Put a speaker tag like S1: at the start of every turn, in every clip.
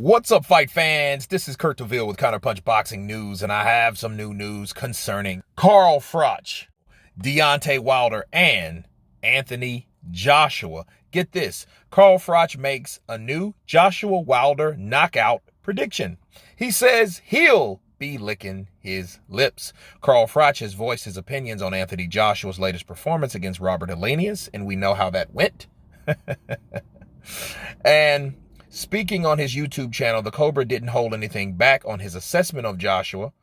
S1: What's up, fight fans? This is Kurt DeVille with Counterpunch Boxing News, and I have some new news concerning Carl Froch, Deontay Wilder, and Anthony Joshua. Get this, Carl Froch makes a new Joshua Wilder knockout prediction. He says he'll be licking his lips. Carl Froch has voiced his opinions on Anthony Joshua's latest performance against Robert Helenius, and we know how that went. And speaking on his YouTube channel, the Cobra didn't hold anything back on his assessment of Joshua.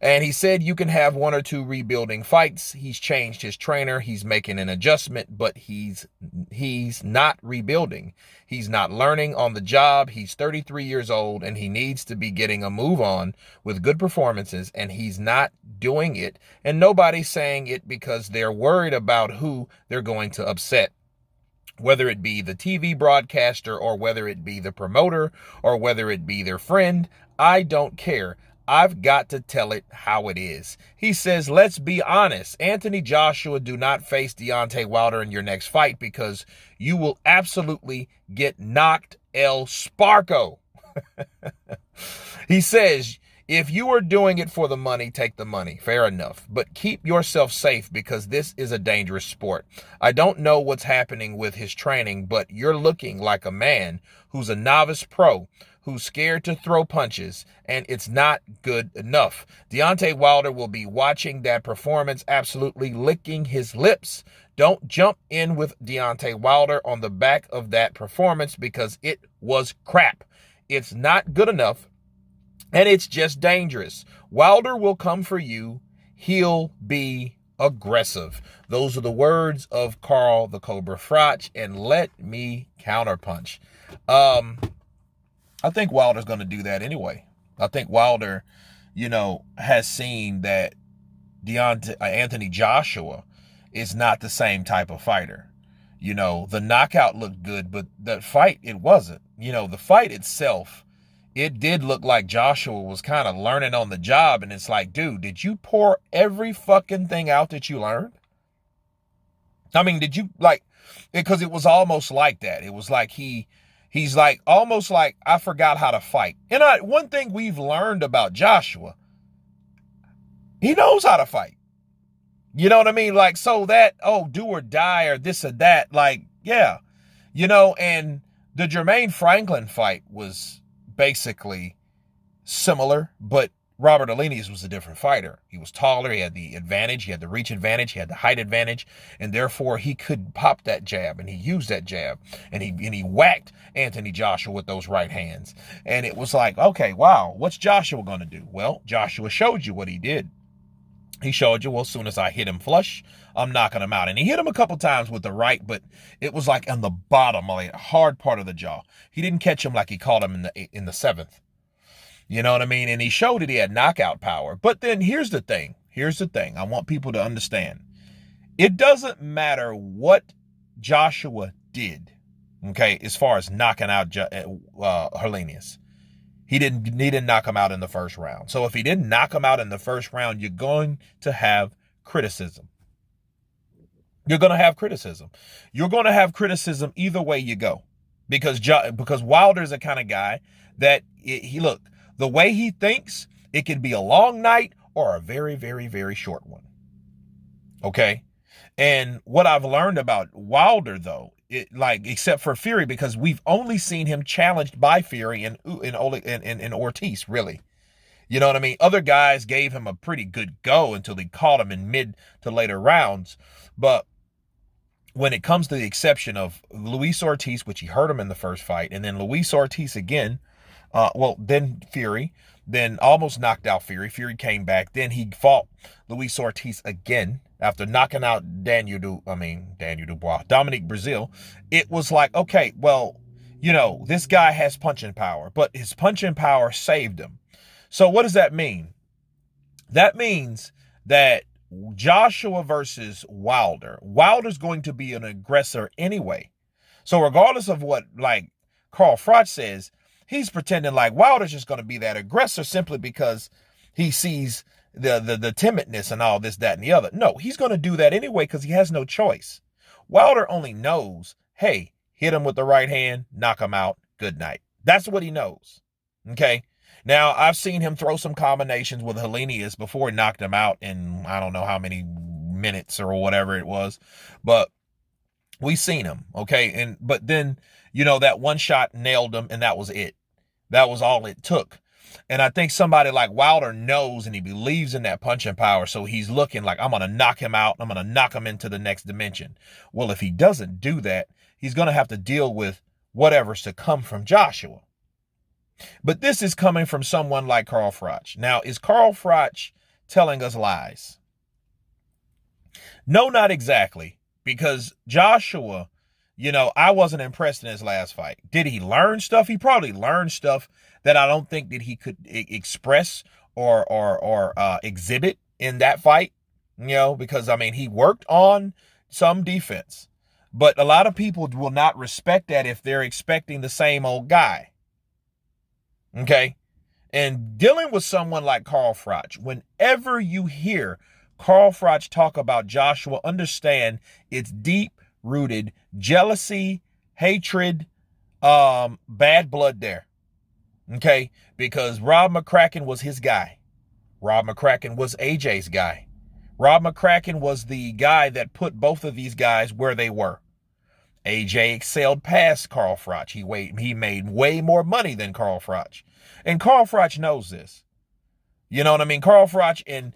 S1: And he said you can have one or two rebuilding fights. He's changed his trainer. He's making an adjustment, but he's not rebuilding. He's not learning on the job. He's 33 years old, and he needs to be getting a move on with good performances, and he's not doing it. And nobody's saying it because they're worried about who they're going to upset, whether it be the TV broadcaster or whether it be the promoter or whether it be their friend. I don't care. I've got to tell it how it is. He says, let's be honest. Anthony Joshua, do not face Deontay Wilder in your next fight because you will absolutely get knocked El Sparko. He says, if you are doing it for the money, take the money. Fair enough. But keep yourself safe because this is a dangerous sport. I don't know what's happening with his training, but you're looking like a man who's a novice pro, who's scared to throw punches, and it's not good enough. Deontay Wilder will be watching that performance, absolutely licking his lips. Don't jump in with Deontay Wilder on the back of that performance because it was crap. It's not good enough. And it's just dangerous. Wilder will come for you. He'll be aggressive. Those are the words of Carl the Cobra Froch. And let me counterpunch. I think Wilder's going to do that anyway. I think Wilder, has seen that Anthony Joshua is not the same type of fighter. The knockout looked good, but the fight, it wasn't. The fight itself, it did look like Joshua was kind of learning on the job. And it's like, dude, did you pour every fucking thing out that you learned? I mean, did you because it was almost like that. It was like he's like, almost like, I forgot how to fight. And one thing we've learned about Joshua, he knows how to fight. You know what I mean? So that, do or die or this or that, yeah. And the Jermaine Franklin fight was basically similar, but Robert Helenius was a different fighter. He was taller, he had the advantage, he had the reach advantage, he had the height advantage, and therefore he could pop that jab, and he used that jab, and he whacked Anthony Joshua with those right hands. And it was like, okay, wow, what's Joshua going to do? Well, Joshua showed you what he did. He showed you, well, as soon as I hit him flush, I'm knocking him out. And he hit him a couple times with the right, but it was like on the bottom, like a hard part of the jaw. He didn't catch him like he caught him in the seventh. You know what I mean? And he showed that he had knockout power. But then here's the thing. Here's the thing. I want people to understand. It doesn't matter what Joshua did, okay, as far as knocking out Helenius. He didn't knock him out in the first round. So if he didn't knock him out in the first round, you're going to have criticism. You're going to have criticism. You're going to have criticism either way you go. Because Wilder's the kind of guy that, the way he thinks, it can be a long night or a very, very, very short one. Okay? And what I've learned about Wilder, though, except for Fury, because we've only seen him challenged by Fury and Ortiz, really. You know what I mean? Other guys gave him a pretty good go until he caught him in mid to later rounds. But when it comes to the exception of Luis Ortiz, which he hurt him in the first fight, and then Luis Ortiz again, then Fury, then almost knocked out Fury. Fury came back. Then he fought Luis Ortiz again after knocking out Dominic Brazil. It was like, okay, well, this guy has punching power, but his punching power saved him. So what does that mean? That means that Joshua versus Wilder's going to be an aggressor anyway. So regardless of what Carl Froch says, he's pretending like Wilder's just going to be that aggressor simply because he sees the timidness and all this, that, and the other. No, he's going to do that anyway because he has no choice. Wilder only knows, hey, hit him with the right hand, knock him out, good night. That's what he knows. Okay. Now, I've seen him throw some combinations with Hellenius before he knocked him out in I don't know how many minutes or whatever it was. But we seen him. Okay. But then, that one shot nailed him, and that was it. That was all it took. And I think somebody like Wilder knows and he believes in that punching power. So he's looking like, I'm going to knock him out. I'm going to knock him into the next dimension. Well, if he doesn't do that, he's going to have to deal with whatever's to come from Joshua. But this is coming from someone like Carl Froch. Now, is Carl Froch telling us lies? No, not exactly. Because Joshua, I wasn't impressed in his last fight. Did he learn stuff? He probably learned stuff that I don't think that he could express or exhibit in that fight. Because he worked on some defense. But a lot of people will not respect that if they're expecting the same old guy. Okay? And dealing with someone like Carl Froch, whenever you hear Carl Froch talk about Joshua, understand it's deep-rooted jealousy, hatred, bad blood there. Okay? Because Rob McCracken was his guy. Rob McCracken was AJ's guy. Rob McCracken was the guy that put both of these guys where they were. AJ excelled past Carl Froch. He made way more money than Carl Froch. And Carl Froch knows this. You know what I mean? Carl Froch and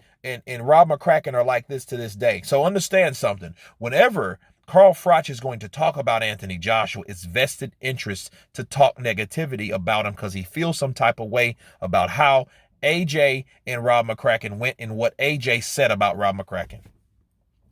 S1: Rob McCracken are like this to this day. So understand something. Whenever Carl Froch is going to talk about Anthony Joshua, it's vested interest to talk negativity about him because he feels some type of way about how AJ and Rob McCracken went and what AJ said about Rob McCracken,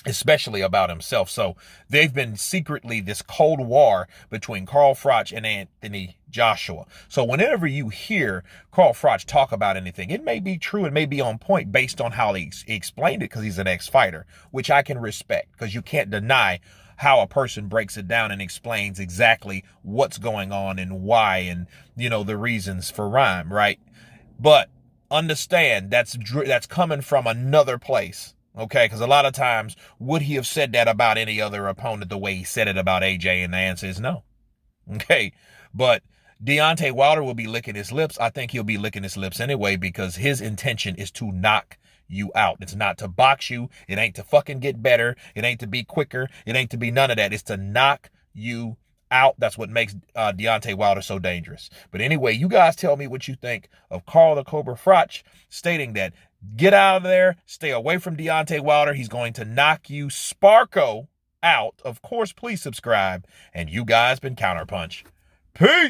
S1: especially about himself. So they've been secretly this cold war between Carl Froch and Anthony Joshua. So whenever you hear Carl Froch talk about anything, it may be true, it may be on point based on how he explained it because he's an ex-fighter, which I can respect because you can't deny how a person breaks it down and explains exactly what's going on and why and, the reasons for rhyme, right? But understand that's coming from another place. Okay, because a lot of times, would he have said that about any other opponent the way he said it about AJ? And the answer is no. Okay, but Deontay Wilder will be licking his lips. I think he'll be licking his lips anyway because his intention is to knock you out. It's not to box you. It ain't to fucking get better. It ain't to be quicker. It ain't to be none of that. It's to knock you out. That's what makes Deontay Wilder so dangerous. But anyway, you guys tell me what you think of Carl the Cobra Froch stating that get out of there, stay away from Deontay Wilder. He's going to knock you Sparko out. Of course, please subscribe. And you guys been Counterpunch. Peace.